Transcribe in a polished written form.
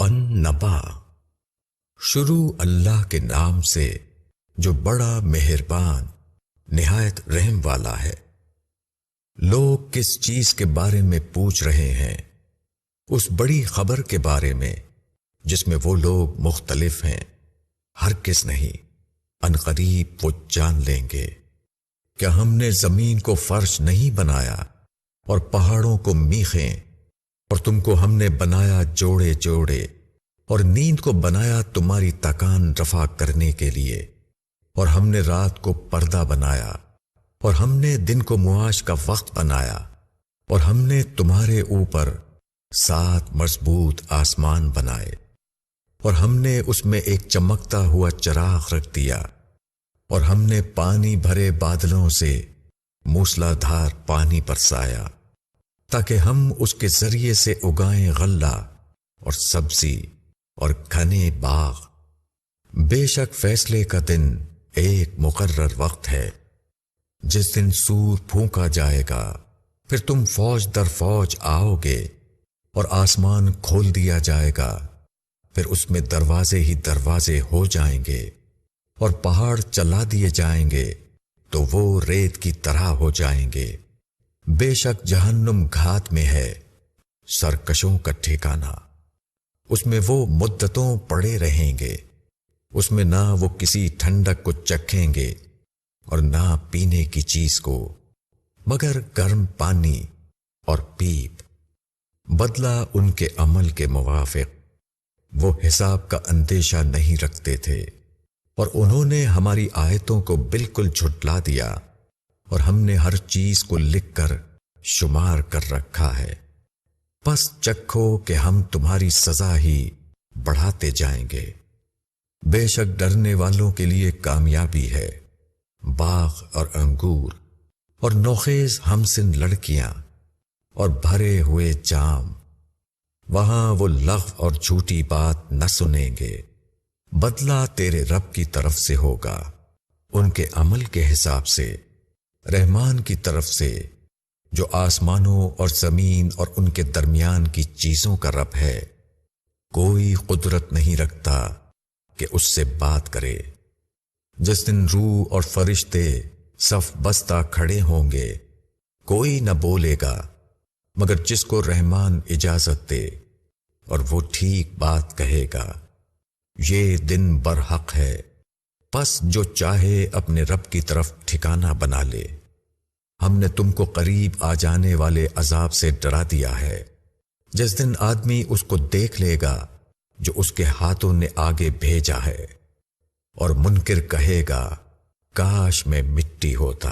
النبا، شروع اللہ کے نام سے جو بڑا مہربان نہایت رحم والا ہے۔ لوگ کس چیز کے بارے میں پوچھ رہے ہیں؟ اس بڑی خبر کے بارے میں جس میں وہ لوگ مختلف ہیں۔ ہرگز نہیں، ان قریب وہ جان لیں گے۔ کیا ہم نے زمین کو فرش نہیں بنایا اور پہاڑوں کو میخیں، اور تم کو ہم نے بنایا جوڑے جوڑے، اور نیند کو بنایا تمہاری تکان رفع کرنے کے لیے، اور ہم نے رات کو پردہ بنایا، اور ہم نے دن کو معاش کا وقت بنایا، اور ہم نے تمہارے اوپر 7 مضبوط آسمان بنائے، اور ہم نے اس میں ایک چمکتا ہوا چراغ رکھ دیا، اور ہم نے پانی بھرے بادلوں سے موسلا دھار پانی برسایا، تاکہ ہم اس کے ذریعے سے اگائیں غلہ اور سبزی اور گھنے باغ۔ بے شک فیصلے کا دن ایک مقرر وقت ہے، جس دن سور پھونکا جائے گا، پھر تم فوج در فوج آؤ گے، اور آسمان کھول دیا جائے گا، پھر اس میں دروازے ہی دروازے ہو جائیں گے، اور پہاڑ چلا دیے جائیں گے تو وہ ریت کی طرح ہو جائیں گے۔ بے شک جہنم گھات میں ہے، سرکشوں کا ٹھکانہ۔ اس میں وہ مدتوں پڑے رہیں گے، اس میں نہ وہ کسی ٹھنڈک کو چکھیں گے اور نہ پینے کی چیز کو، مگر گرم پانی اور پیپ۔ بدلہ ان کے عمل کے موافق۔ وہ حساب کا اندیشہ نہیں رکھتے تھے، اور انہوں نے ہماری آیتوں کو بالکل جھٹلا دیا، اور ہم نے ہر چیز کو لکھ کر شمار کر رکھا ہے۔ پس چکھو کہ ہم تمہاری سزا ہی بڑھاتے جائیں گے۔ بے شک ڈرنے والوں کے لیے کامیابی ہے، باغ اور انگور اور نوخیز ہمسن لڑکیاں اور بھرے ہوئے جام۔ وہاں وہ لغو اور جھوٹی بات نہ سنیں گے۔ بدلہ تیرے رب کی طرف سے ہوگا، ان کے عمل کے حساب سے، رحمان کی طرف سے، جو آسمانوں اور زمین اور ان کے درمیان کی چیزوں کا رب ہے۔ کوئی قدرت نہیں رکھتا کہ اس سے بات کرے۔ جس دن روح اور فرشتے صف بستہ کھڑے ہوں گے، کوئی نہ بولے گا مگر جس کو رحمان اجازت دے، اور وہ ٹھیک بات کہے گا۔ یہ دن برحق ہے، پس جو چاہے اپنے رب کی طرف ٹھکانہ بنا لے۔ ہم نے تم کو قریب آ جانے والے عذاب سے ڈرا دیا ہے، جس دن آدمی اس کو دیکھ لے گا جو اس کے ہاتھوں نے آگے بھیجا ہے، اور منکر کہے گا کاش میں مٹی ہوتا۔